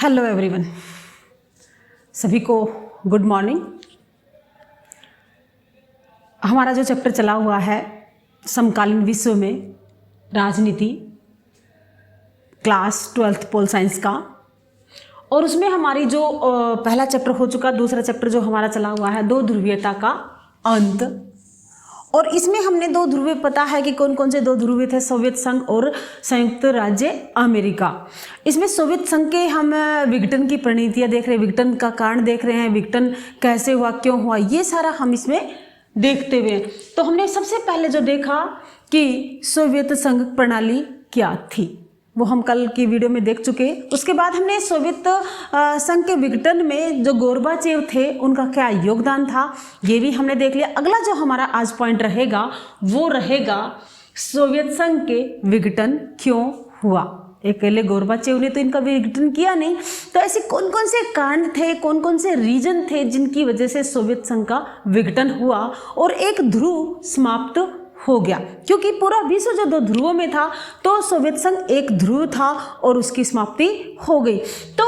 Hello everyone, सभी को good morning. हमारा जो चैप्टर चला हुआ है समकालीन विश्व में राजनीति, क्लास 12th पोल साइंस का, और उसमें हमारी जो पहला चैप्टर हो चुका, दूसरा चैप्टर जो हमारा चला हुआ है दो ध्रुवीयता का अंत। और इसमें हमने दो ध्रुवीय पता है कि कौन कौन से दो ध्रुवीय थे, सोवियत संघ और संयुक्त राज्य अमेरिका। इसमें सोवियत संघ के हम विघटन की परिणतियाँ देख रहे हैं, विघटन का कारण देख रहे हैं, विघटन कैसे हुआ, क्यों हुआ, ये सारा हम इसमें देखते हुए। तो हमने सबसे पहले जो देखा कि सोवियत संघ प्रणाली क्या थी, वो हम कल की वीडियो में देख चुके। उसके बाद हमने सोवियत संघ के विघटन में जो गोर्बाचेव थे उनका क्या योगदान था, ये भी हमने देख लिया। अगला जो हमारा आज पॉइंट रहेगा वो रहेगा सोवियत संघ के विघटन क्यों हुआ। अकेले गोर्बाचेव ने तो इनका विघटन किया नहीं, तो ऐसे कौन कौन से कारण थे, कौन कौन से रीजन थे जिनकी वजह से सोवियत संघ का विघटन हुआ और एक ध्रुव समाप्त हो गया। क्योंकि पूरा विश्व जो दो ध्रुवों में था तो सोवियत संघ एक ध्रुव था और उसकी समाप्ति हो गई। तो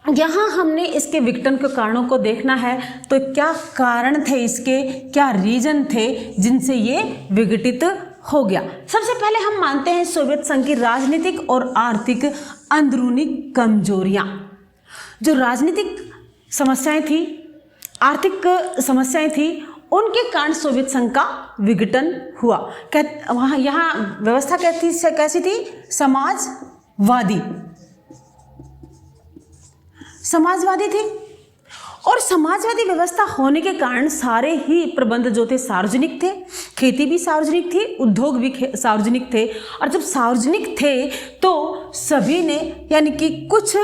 यहाँ हमने इसके विघटन के कारणों को देखना है। तो क्या कारण थे इसके, क्या रीजन थे जिनसे ये विघटित हो गया। सबसे पहले हम मानते हैं सोवियत संघ की राजनीतिक और आर्थिक अंदरूनी कमजोरियां। जो राजनीतिक समस्याएं थी, आर्थिक समस्याएं थी, उनके कारण सोवियत संघ का विघटन हुआ। वहाँ यहाँ व्यवस्था कैसी थी, समाजवादी थी। और समाजवादी व्यवस्था होने के कारण सारे ही प्रबंध जो थे सार्वजनिक थे, खेती भी सार्वजनिक थी, उद्योग भी सार्वजनिक थे। और जब सार्वजनिक थे तो सभी ने, यानी कि कुछ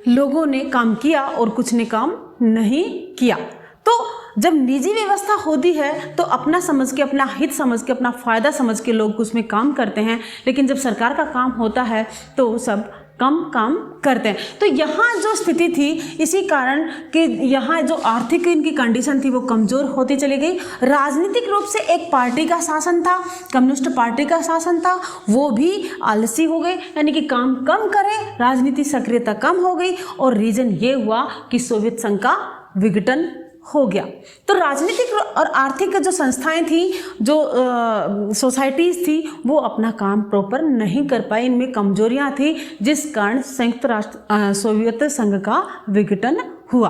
लोगों ने काम किया और कुछ ने काम नहीं किया। तो जब निजी व्यवस्था होती है तो अपना समझ के, अपना हित समझ के, अपना फायदा समझ के लोग उसमें काम करते हैं, लेकिन जब सरकार का काम होता है तो सब कम काम करते हैं। तो यहाँ जो स्थिति थी, इसी कारण कि यहाँ जो आर्थिक इनकी कंडीशन थी वो कमज़ोर होती चली गई। राजनीतिक रूप से एक पार्टी का शासन था, कम्युनिस्ट पार्टी का शासन था, वो भी आलसी हो गए, यानी कि काम कम करे, राजनीति सक्रियता कम हो गई। और रीजन ये हुआ कि सोवियत संघ का विघटन हो गया। तो राजनीतिक और आर्थिक जो संस्थाएं थी, जो सोसाइटीज थी, वो अपना काम प्रॉपर नहीं कर पाई, इनमें कमजोरियां थी, जिस कारण संयुक्त राष्ट्र सोवियत संघ का विघटन हुआ।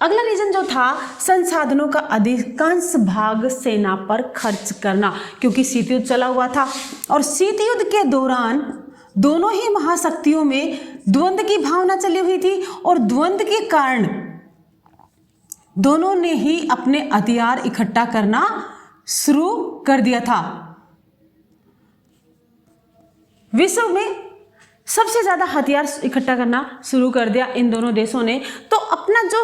अगला रीजन जो था, संसाधनों का अधिकांश भाग सेना पर खर्च करना, क्योंकि शीत युद्ध चला हुआ था और शीत युद्ध के दौरान दोनों ही महाशक्तियों में द्वंद्व की भावना चली हुई थी और द्वंद्व के कारण दोनों ने ही अपने हथियार इकट्ठा करना शुरू कर दिया था। विश्व में सबसे ज्यादा हथियार इकट्ठा करना शुरू कर दिया इन दोनों देशों ने। तो अपना जो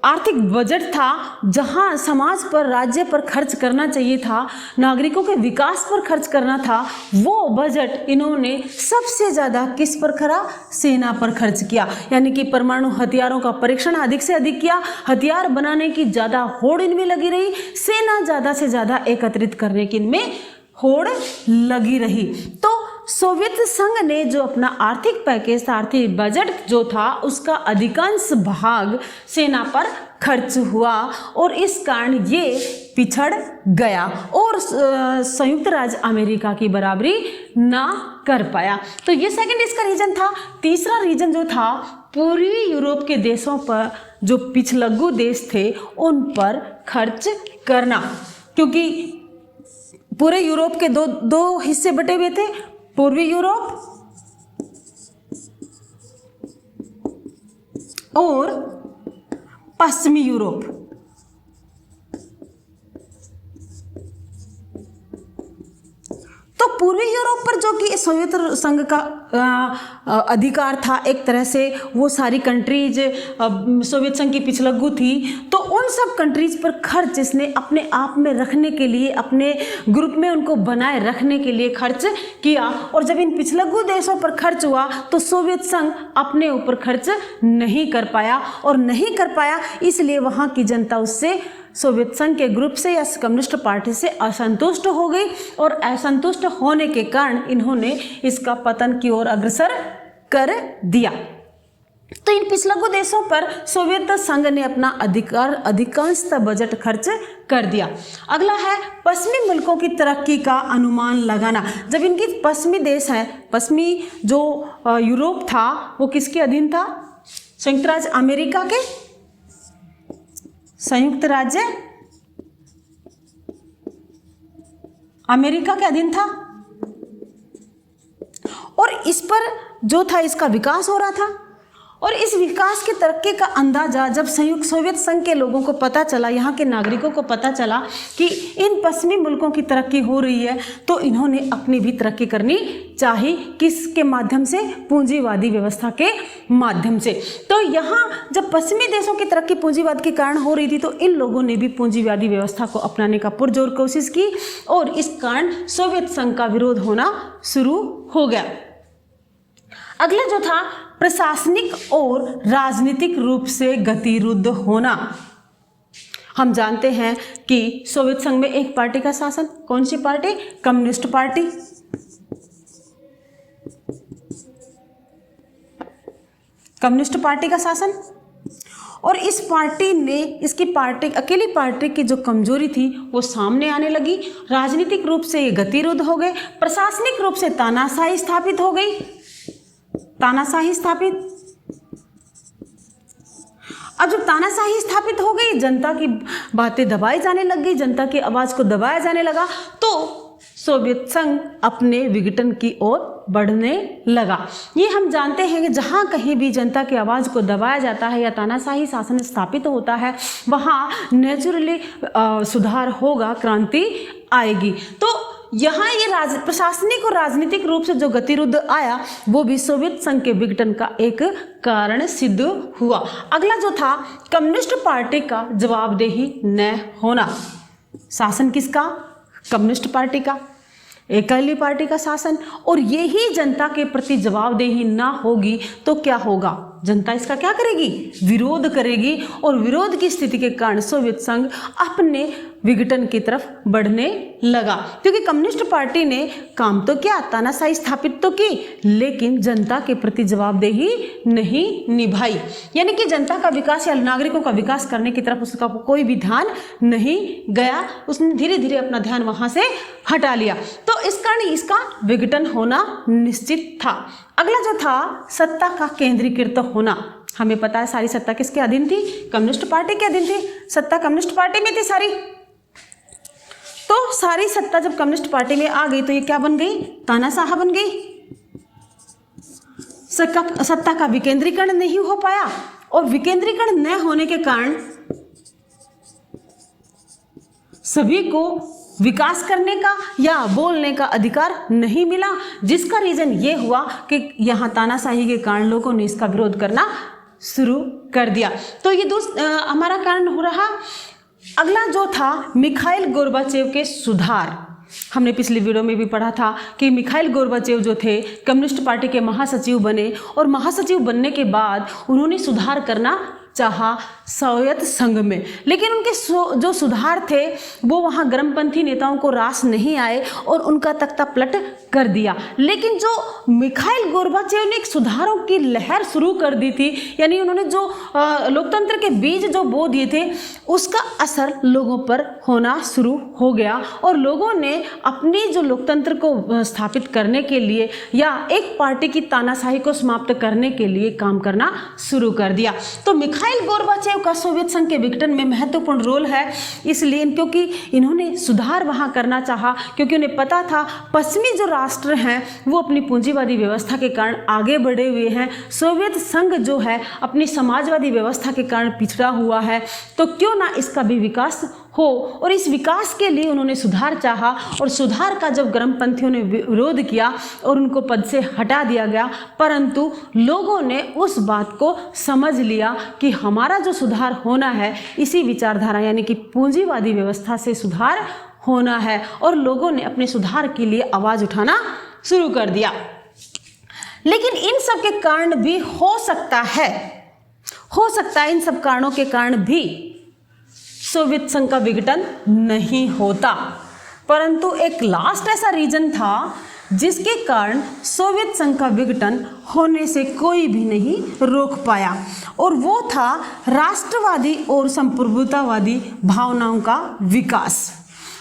आर्थिक बजट था, जहां समाज पर, राज्य पर खर्च करना चाहिए था, नागरिकों के विकास पर खर्च करना था, वो बजट इन्होंने सबसे ज़्यादा किस पर करा, सेना पर खर्च किया। यानी कि परमाणु हथियारों का परीक्षण अधिक से अधिक किया, हथियार बनाने की ज़्यादा होड़ इनमें लगी रही, सेना ज़्यादा से ज़्यादा एकत्रित करने की इनमें होड़ लगी रही। तो सोवियत संघ ने जो अपना आर्थिक पैकेज था, आर्थिक बजट जो था, उसका अधिकांश भाग सेना पर खर्च हुआ और इस कारण ये पिछड़ गया और संयुक्त राज्य अमेरिका की बराबरी ना कर पाया। तो ये सेकंड इसका रीजन था। तीसरा रीजन जो था, पूर्वी यूरोप के देशों पर, जो पिछलग्गू देश थे, उन पर खर्च करना, क्योंकि पूरे यूरोप के दो हिस्से बटे हुए थे, पूर्वी यूरोप और पश्चिमी यूरोप। तो पूर्वी यूरोप पर जो कि सोवियत संघ का अधिकार था, एक तरह से वो सारी कंट्रीज सोवियत संघ की पिछलग्गू थी, तो उन सब कंट्रीज पर खर्च इसने अपने आप में रखने के लिए, अपने ग्रुप में उनको बनाए रखने के लिए खर्च किया। और जब इन पिछलग्गू देशों पर खर्च हुआ तो सोवियत संघ अपने ऊपर खर्च नहीं कर पाया, और नहीं कर पाया इसलिए वहाँ की जनता उससे, सोवियत संघ के ग्रुप से या कम्युनिस्ट पार्टी से असंतुष्ट हो गई, और असंतुष्ट होने के कारण इन्होंने इसका पतन की ओर अग्रसर कर दिया। तो इन पिछलग्गू देशों पर सोवियत संघ ने अपना अधिकांशतः बजट खर्च कर दिया। अगला है पश्चिमी मुल्कों की तरक्की का अनुमान लगाना। जब इनकी पश्चिमी देश है, पश्चिमी जो यूरोप था वो किसके अधीन था? संयुक्त राज्य अमेरिका के, संयुक्त राज्य अमेरिका के अधीन था, और इस पर जो था इसका विकास हो रहा था। और इस विकास की तरक्की का अंदाजा जब संयुक्त सोवियत संघ के लोगों को पता चला, यहाँ के नागरिकों को पता चला कि इन पश्चिमी मुल्कों की तरक्की हो रही है, तो इन्होंने अपनी भी तरक्की करनी चाहिए। किसके माध्यम से? पूंजीवादी व्यवस्था के माध्यम से। तो यहाँ जब पश्चिमी देशों की तरक्की पूंजीवाद के कारण हो रही थी, तो इन लोगों ने भी पूंजीवादी व्यवस्था को अपनाने का पुरजोर कोशिश की, और इस कारण सोवियत संघ का विरोध होना शुरू हो गया। अगला जो था प्रशासनिक और राजनीतिक रूप से गतिरुद्ध होना। हम जानते हैं कि सोवियत संघ में एक पार्टी का शासन, कौन सी party? Communist party. Communist party का शासन, और इस पार्टी ने, इसकी पार्टी, अकेली पार्टी की जो कमजोरी थी वो सामने आने लगी। राजनीतिक रूप से ये गतिरुद्ध हो गए, प्रशासनिक रूप से तानाशाही स्थापित हो गई, तानाशाही स्थापित। अब जब तानाशाही स्थापित हो गई, जनता की बातें दबाई जाने लग गई, जनता की आवाज को दबाया जाने लगा, तो सोवियत संघ अपने विघटन की ओर बढ़ने लगा। ये हम जानते हैं कि जहाँ कहीं भी जनता की आवाज़ को दबाया जाता है या तानाशाही शासन स्थापित होता है, वहाँ नेचुरली सुधार होगा, क्रांति आएगी। तो यहाँ ये प्रशासनिक और राजनीतिक रूप से जो गतिरुद्ध आया, वो भी सोवियत संघ के विघटन का एक कारण सिद्ध हुआ। अगला जो था कम्युनिस्ट पार्टी का जवाबदेही न होना। शासन किसका? कम्युनिस्ट पार्टी का, अकेली पार्टी का शासन। और यही जनता के प्रति जवाबदेही ना होगी तो क्या होगा? जनता इसका क्या करेगी? विरोध करेगी, और विरोध की स्थिति के कारण सोवियत संघ अपने विघटन की तरफ बढ़ने लगा। क्योंकि कम्युनिस्ट पार्टी ने काम तो किया, तानाशाही स्थापित तो की, लेकिन जनता के प्रति जवाबदेही नहीं निभाई। यानी कि जनता का विकास या नागरिकों का विकास करने की तरफ उसका कोई भी ध्यान नहीं गया, उसने धीरे धीरे अपना ध्यान वहां से हटा लिया। तो इस कारण इसका विघटन होना निश्चित था। अगला जो था सत्ता का केंद्रीकृत होना। हमें पता है सारी सत्ता किसके अधीन थी? कम्युनिस्ट पार्टी के अधीन थी। सत्ता कम्युनिस्ट पार्टी में थी सारी। तो सारी सत्ता जब कम्युनिस्ट पार्टी में आ गई तो ये क्या बन गई? तानाशाह बन गई। सत्ता का विकेंद्रीकरण नहीं हो पाया, और विकेंद्रीकरण न होने के कारण सभी को विकास करने का या बोलने का अधिकार नहीं मिला, जिसका रीजन ये हुआ कि यहाँ तानाशाही के कारण लोगों ने इसका विरोध करना शुरू कर दिया। तो ये हमारा कारण हो रहा। अगला जो था मिखाइल गोर्बाचेव के सुधार। हमने पिछली वीडियो में भी पढ़ा था कि मिखाइल गोर्बाचेव जो थे कम्युनिस्ट पार्टी के महासचिव बने, और महासचिव बनने के बाद उन्होंने सुधार करना चाहा सोवियत संघ में, लेकिन उनके जो सुधार थे वो वहाँ गर्मपंथी नेताओं को रास नहीं आए और उनका तख्ता पलट कर दिया। लेकिन जो मिखाइल गोर्बाचेव ने एक सुधारों की लहर शुरू कर दी थी, यानी उन्होंने जो लोकतंत्र के बीज जो बो दिए थे, उसका असर लोगों पर होना शुरू हो गया, और लोगों ने अपनी जो लोकतंत्र को स्थापित करने के लिए या एक पार्टी की तानाशाही को समाप्त करने के लिए काम करना शुरू कर दिया। तो मिखाइल गोर्बाचेव का सोवियत संघ के विघटन में महत्वपूर्ण रोल है, इसलिए क्योंकि इन्होंने सुधार वहां करना चाहा, क्योंकि उन्हें पता था पश्चिमी जो राष्ट्र हैं वो अपनी पूंजीवादी व्यवस्था के कारण आगे बढ़े हुए हैं, सोवियत संघ जो है अपनी समाजवादी व्यवस्था के कारण पिछड़ा हुआ है, तो क्यों ना इसका भी विकास हो। और इस विकास के लिए उन्होंने सुधार चाहा, और सुधार का जब गर्मपंथियों ने विरोध किया और उनको पद से हटा दिया गया, परंतु लोगों ने उस बात को समझ लिया कि हमारा जो सुधार होना है इसी विचारधारा यानी कि पूंजीवादी व्यवस्था से सुधार होना है, और लोगों ने अपने सुधार के लिए आवाज उठाना शुरू कर दिया। लेकिन इन सब के कारण भी हो सकता है इन सब कारणों के कारण भी सोवियत संघ का विघटन नहीं होता, परंतु एक लास्ट ऐसा रीजन था जिसके कारण सोवियत संघ का विघटन होने से कोई भी नहीं रोक पाया, और वो था राष्ट्रवादी और संप्रभुतावादी भावनाओं का विकास।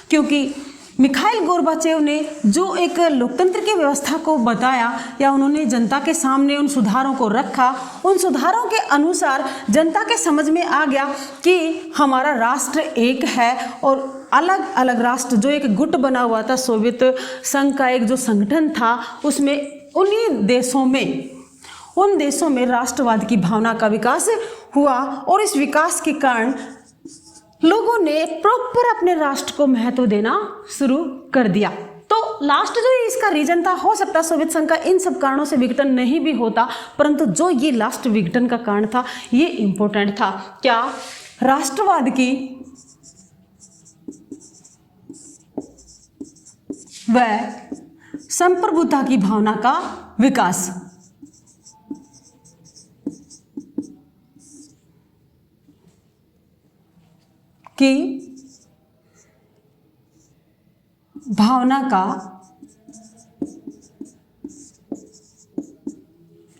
क्योंकि मिखाइल गोर्बाचेव ने जो एक लोकतंत्र की व्यवस्था को बताया या उन्होंने जनता के सामने उन सुधारों को रखा, उन सुधारों के अनुसार जनता के समझ में आ गया कि हमारा राष्ट्र एक है और अलग अलग राष्ट्र जो एक गुट बना हुआ था, सोवियत संघ का एक जो संगठन था, उसमें उन देशों में राष्ट्रवाद की भावना का विकास हुआ, और इस विकास के कारण लोगों ने प्रॉपर अपने राष्ट्र को महत्व देना शुरू कर दिया। तो लास्ट जो इसका रीजन था, हो सकता सोवियत संघ का इन सब कारणों से विघटन नहीं भी होता, परंतु जो ये लास्ट विघटन का कारण था ये इंपॉर्टेंट था। क्या? राष्ट्रवाद की व संप्रभुता की भावना का विकास। की भावना का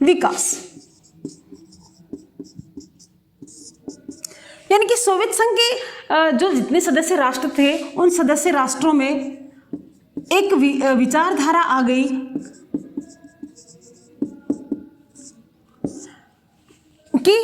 विकास, यानी कि सोवियत संघ के जो जितने सदस्य राष्ट्र थे उन सदस्य राष्ट्रों में एक विचारधारा आ गई कि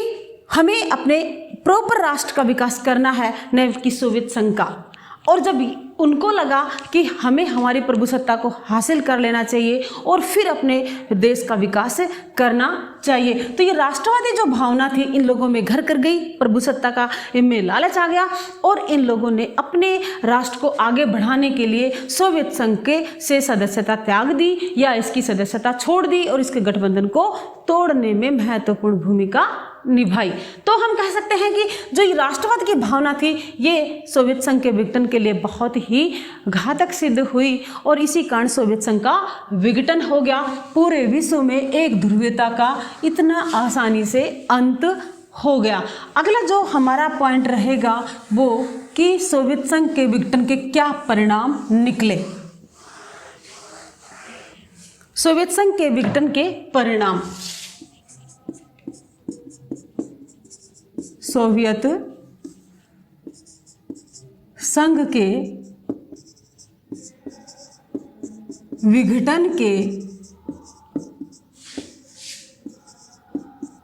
हमें अपने प्रॉपर राष्ट्र का विकास करना है, न कि सोवियत संघ का। और जब उनको लगा कि हमें हमारी प्रभुसत्ता को हासिल कर लेना चाहिए और फिर अपने देश का विकास करना चाहिए, तो ये राष्ट्रवादी जो भावना थी इन लोगों में घर कर गई, प्रभुसत्ता का इनमें लालच आ गया, और इन लोगों ने अपने राष्ट्र को आगे बढ़ाने के लिए सोवियत संघ के से सदस्यता त्याग दी या इसकी सदस्यता छोड़ दी और इसके गठबंधन को तोड़ने में महत्वपूर्ण भूमिका निभाई। तो हम कह सकते हैं कि जो ये राष्ट्रवाद की भावना थी ये सोवियत संघ के विघटन के लिए बहुत ही घातक सिद्ध हुई, और इसी कारण सोवियत संघ का विघटन हो गया। पूरे विश्व में एक ध्रुवीयता का इतना आसानी से अंत हो गया। अगला जो हमारा पॉइंट रहेगा वो कि सोवियत संघ के विघटन के क्या परिणाम निकले। सोवियत संघ के विघटन के परिणाम। सोवियत संघ के विघटन के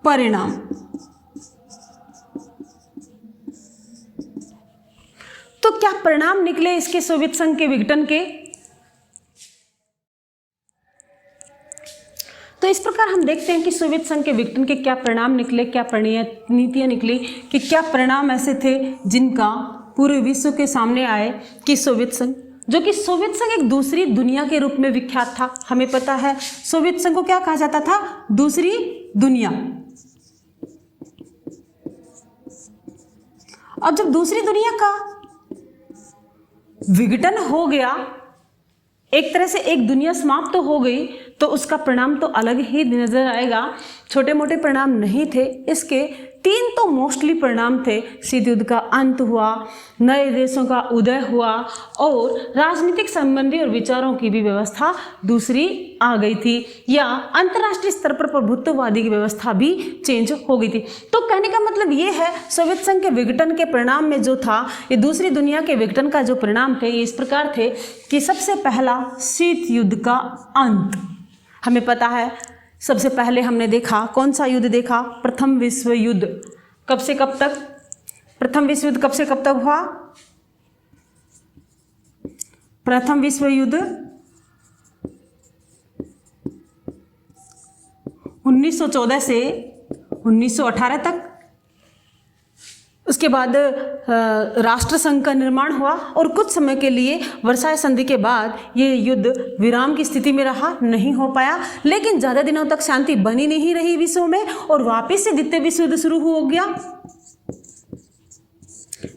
परिणाम। तो क्या परिणाम निकले इसके सोवियत संघ के विघटन के? तो इस प्रकार हम देखते हैं कि सोवियत संघ के विघटन के क्या परिणाम निकले, क्या नीतियां निकली, कि क्या परिणाम ऐसे थे जिनका पूरे विश्व के सामने आए कि सोवियत संघ, जो कि सोवियत संघ एक दूसरी दुनिया के रूप में विख्यात था। हमें पता है सोवियत संघ को क्या कहा जाता था? दूसरी दुनिया। अब जब दूसरी दुनिया का विघटन हो गया, एक तरह से एक दुनिया समाप्त तो हो गई, तो उसका परिणाम तो अलग ही नजर आएगा। छोटे मोटे परिणाम नहीं थे इसके, 3 तो मोस्टली परिणाम थे। शीत युद्ध का अंत हुआ, नए देशों का उदय हुआ, और राजनीतिक संबंधी और विचारों की भी व्यवस्था दूसरी आ गई थी, या अंतर्राष्ट्रीय स्तर पर प्रभुत्ववादी की व्यवस्था भी चेंज हो गई थी। तो कहने का मतलब ये है सोवियत संघ के विघटन के परिणाम में जो था, ये दूसरी दुनिया के विघटन का जो परिणाम थे ये इस प्रकार थे कि सबसे पहला शीत युद्ध का अंत। हमें पता है सबसे पहले हमने देखा कौन सा युद्ध देखा? प्रथम विश्व युद्ध। कब से कब तक? प्रथम विश्व युद्ध कब से कब तक हुआ? प्रथम विश्व युद्ध 1914 से 1918 तक। उसके बाद राष्ट्रसंघ का निर्माण हुआ, और कुछ समय के लिए वर्साय संधि के बाद ये युद्ध विराम की स्थिति में रहा, नहीं हो पाया। लेकिन ज़्यादा दिनों तक शांति बनी नहीं रही विश्व में, और वापस से द्वितीय विश्व युद्ध शुरू हो गया।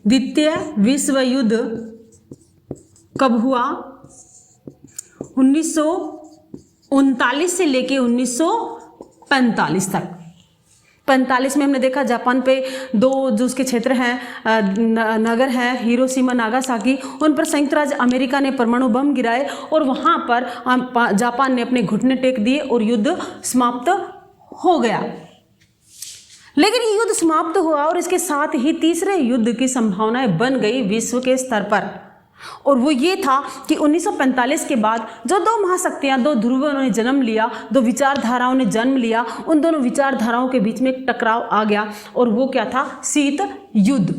द्वितीय विश्व युद्ध कब हुआ? 1939 से लेके 1945 तक। 1945 में हमने देखा जापान पे 2 जो उसके क्षेत्र हैं नगर हैं हिरोशिमा नागासाकी, उन पर संयुक्त राज्य अमेरिका ने परमाणु बम गिराए और वहाँ पर जापान ने अपने घुटने टेक दिए और युद्ध समाप्त हो गया। लेकिन ये युद्ध समाप्त हुआ और इसके साथ ही तीसरे युद्ध की संभावनाएं बन गई विश्व के स्तर पर, और वो ये था कि 1945 के बाद जो 2 महाशक्तियां, 2 ध्रुवों ने जन्म लिया, 2 विचारधाराओं ने जन्म लिया, उन दोनों विचारधाराओं के बीच में एक टकराव आ गया और वो क्या था? शीत युद्ध।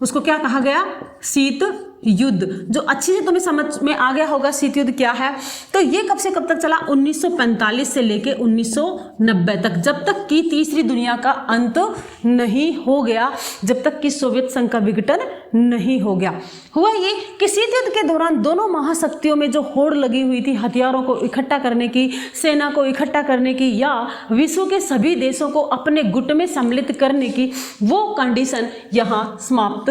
उसको क्या कहा गया? शीत युद्ध। जो अच्छी से तुम्हें समझ में आ गया होगा शीत युद्ध क्या है। तो ये कब से कब तक चला? 1945 से लेके 1990 तक, जब तक कि तीसरी दुनिया का अंत नहीं हो गया, जब तक कि सोवियत संघ का विघटन नहीं हो गया। हुआ ये कि शीत युद्ध के दौरान दोनों महाशक्तियों में जो होड़ लगी हुई थी हथियारों को इकट्ठा करने की, सेना को इकट्ठा करने की, या विश्व के सभी देशों को अपने गुट में सम्मिलित करने की, वो कंडीशन यहाँ समाप्त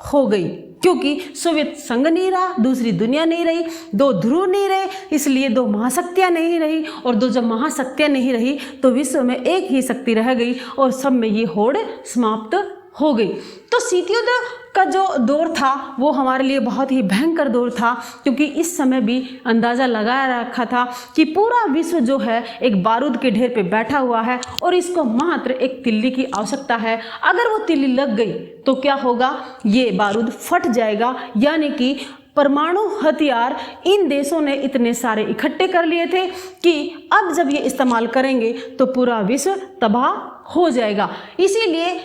हो गई, क्योंकि सोवियत संघ नहीं रहा, दूसरी दुनिया नहीं रही, 2 ध्रुव नहीं रहे, इसलिए 2 महाशक्तियां नहीं रही, और 2 जब महाशक्तियां नहीं रही तो विश्व में एक ही शक्ति रह गई और सब में ये होड़ समाप्त हो गई। तो शीत युद्ध का जो दौर था वो हमारे लिए बहुत ही भयंकर दौर था, क्योंकि इस समय भी अंदाज़ा लगाया रखा था कि पूरा विश्व जो है एक बारूद के ढेर पे बैठा हुआ है और इसको मात्र एक तिल्ली की आवश्यकता है। अगर वो तिल्ली लग गई तो क्या होगा? ये बारूद फट जाएगा, यानी कि परमाणु हथियार इन देशों ने इतने सारे इकट्ठे कर लिए थे कि अब जब ये इस्तेमाल करेंगे तो पूरा विश्व तबाह हो जाएगा। इसीलिए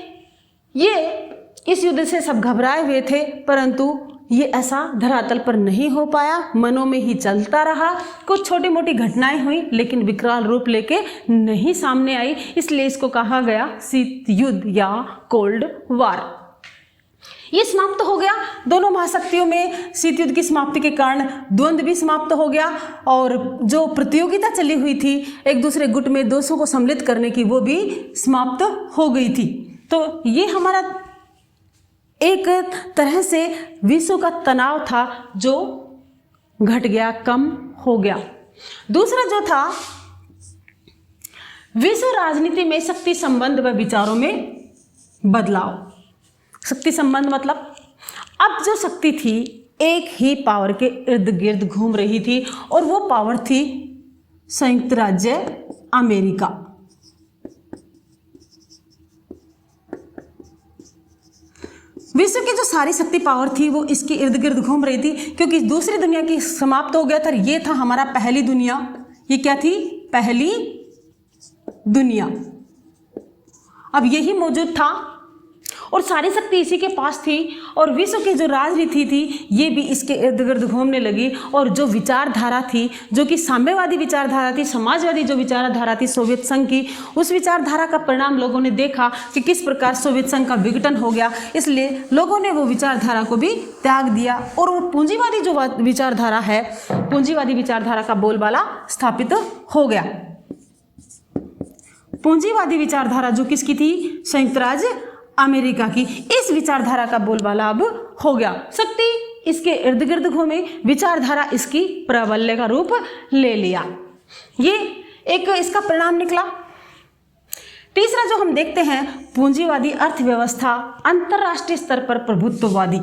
ये इस युद्ध से सब घबराए हुए थे, परंतु ये ऐसा धरातल पर नहीं हो पाया, मनों में ही चलता रहा। कुछ छोटी मोटी घटनाएं हुई लेकिन विकराल रूप लेके नहीं सामने आई, इसलिए इसको कहा गया शीत युद्ध या कोल्ड वार। ये समाप्त हो गया। दोनों महाशक्तियों में शीत युद्ध की समाप्ति के कारण द्वंद्व भी समाप्त हो गया, और जो प्रतियोगिता चली हुई थी एक दूसरे गुट में देशों को सम्मिलित करने की, वो भी समाप्त हो गई थी। तो ये हमारा एक तरह से विश्व का तनाव था जो घट गया, कम हो गया। दूसरा जो था विश्व राजनीति में शक्ति संबंध व विचारों में बदलाव। शक्ति संबंध मतलब अब जो शक्ति थी एक ही पावर के इर्द गिर्द घूम रही थी, और वो पावर थी संयुक्त राज्य अमेरिका। विश्व की जो सारी शक्ति पावर थी वो इसके इर्द गिर्द घूम रही थी, क्योंकि दूसरी दुनिया की समाप्त हो गया था। ये था हमारा पहली दुनिया। ये क्या थी? पहली दुनिया। अब यही मौजूद था और सारी शक्ति इसी के पास थी, और विश्व की जो राजनीति थी ये भी इसके इर्द गिर्द घूमने लगी। और जो विचारधारा थी, जो कि साम्यवादी विचारधारा थी, समाजवादी जो विचारधारा थी सोवियत संघ की, उस विचारधारा का परिणाम लोगों ने देखा कि किस प्रकार सोवियत संघ का विघटन हो गया। इसलिए लोगों ने वो विचारधारा को भी त्याग दिया, और वो पूंजीवादी जो विचारधारा है, पूंजीवादी विचारधारा का बोलबाला स्थापित हो गया। पूंजीवादी विचारधारा जो किसकी थी? संयुक्त राज्य अमेरिका की। इस विचारधारा का बोलबाला अब हो गया। शक्ति इसके इर्द गिर्द घूमे, विचारधारा इसकी प्राबल्य का रूप ले लिया। ये एक इसका परिणाम निकला। तीसरा जो हम देखते हैं, पूंजीवादी अर्थव्यवस्था अंतरराष्ट्रीय स्तर पर प्रभुत्ववादी।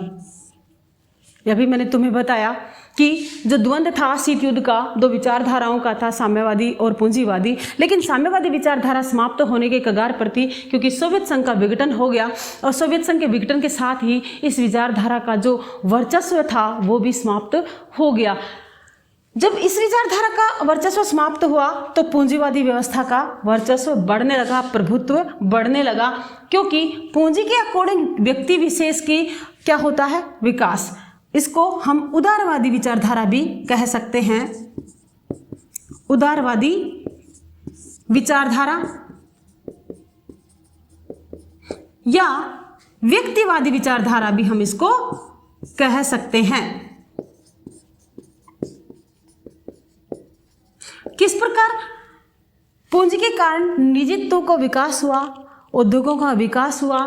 यह भी मैंने तुम्हें बताया कि जो द्वंद्व था शीत युद्ध का, 2 विचारधाराओं का था, साम्यवादी और पूंजीवादी। लेकिन साम्यवादी विचारधारा समाप्त होने के कगार पर थी, क्योंकि सोवियत संघ का विघटन हो गया, और सोवियत संघ के विघटन के साथ ही इस विचारधारा का जो वर्चस्व था वो भी समाप्त हो गया। जब इस विचारधारा का वर्चस्व समाप्त हुआ तो पूंजीवादी व्यवस्था का वर्चस्व बढ़ने लगा, प्रभुत्व बढ़ने लगा, क्योंकि पूंजी के अकॉर्डिंग व्यक्ति विशेष की क्या होता है? विकास। इसको हम उदारवादी विचारधारा भी कह सकते हैं। उदारवादी विचारधारा या व्यक्तिवादी विचारधारा भी हम इसको कह सकते हैं। किस प्रकार? पूंजी के कारण निजित्व को विकास हुआ, उद्योगों का विकास हुआ,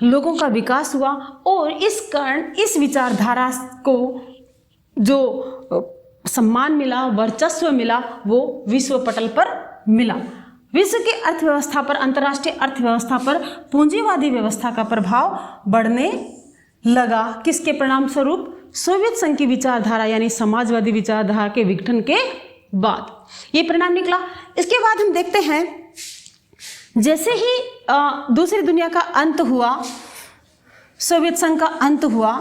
लोगों का विकास हुआ, और इस कारण इस विचारधारा को जो सम्मान मिला, वर्चस्व मिला, वो विश्व पटल पर मिला। विश्व की अर्थव्यवस्था पर, अंतर्राष्ट्रीय अर्थव्यवस्था पर पूंजीवादी व्यवस्था का प्रभाव बढ़ने लगा। किसके परिणाम स्वरूप? सोवियत संघ की विचारधारा यानी समाजवादी विचारधारा के विघटन के बाद ये परिणाम निकला। इसके बाद हम देखते हैं जैसे ही दूसरी दुनिया का अंत हुआ, सोवियत संघ का अंत हुआ,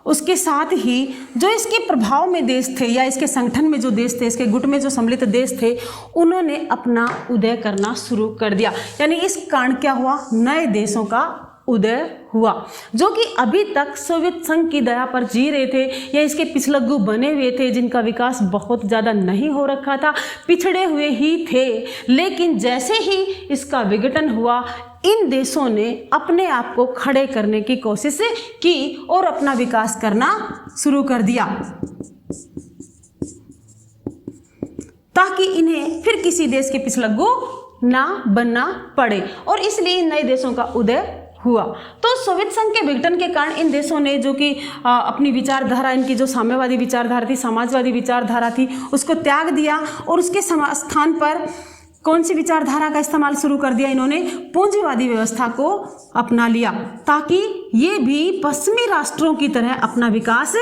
उसके साथ ही जो इसके प्रभाव में देश थे या इसके संगठन में जो देश थे, इसके गुट में जो सम्मिलित देश थे, उन्होंने अपना उदय करना शुरू कर दिया। यानी इस कारण क्या हुआ? नए देशों का उदय हुआ, जो कि अभी तक सोवियत संघ की दया पर जी रहे थे या इसके पिछलग्गू बने हुए थे, जिनका विकास बहुत ज़्यादा नहीं हो रखा था, पिछड़े हुए ही थे। लेकिन जैसे ही इसका विघटन हुआ, इन देशों ने अपने आप को खड़े करने की कोशिश की और अपना विकास करना शुरू कर दिया, ताकि इन्हें फिर किसी देश के पिछलग्गू ना बनना पड़े, और इसलिए इन नए देशों का उदय हुआ। तो सोवियत संघ के विघटन के कारण इन देशों ने जो कि अपनी विचारधारा, इनकी जो साम्यवादी विचारधारा थी, समाजवादी विचारधारा थी, उसको त्याग दिया और उसके स्थान पर कौन सी विचारधारा का इस्तेमाल शुरू कर दिया? इन्होंने पूंजीवादी व्यवस्था को अपना लिया, ताकि ये भी पश्चिमी राष्ट्रों की तरह अपना विकास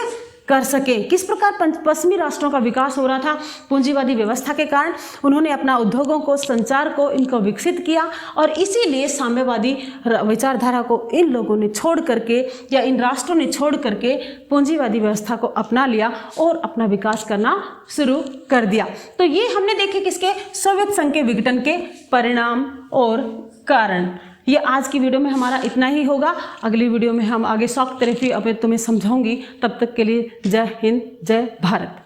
कर सके। किस प्रकार पश्चिमी राष्ट्रों का विकास हो रहा था? पूंजीवादी व्यवस्था के कारण उन्होंने अपना उद्योगों को, संचार को, इनको विकसित किया, और इसीलिए साम्यवादी विचारधारा को इन लोगों ने छोड़ करके या इन राष्ट्रों ने छोड़ करके पूंजीवादी व्यवस्था को अपना लिया और अपना विकास करना शुरू कर दिया। तो ये हमने देखे किसके? सोवियत संघ के विघटन के परिणाम और कारण। ये आज की वीडियो में हमारा इतना ही होगा। अगली वीडियो में हम आगे शॉक थेरेपी अब तुम्हें समझाऊंगी। तब तक के लिए जय हिंद, जय भारत।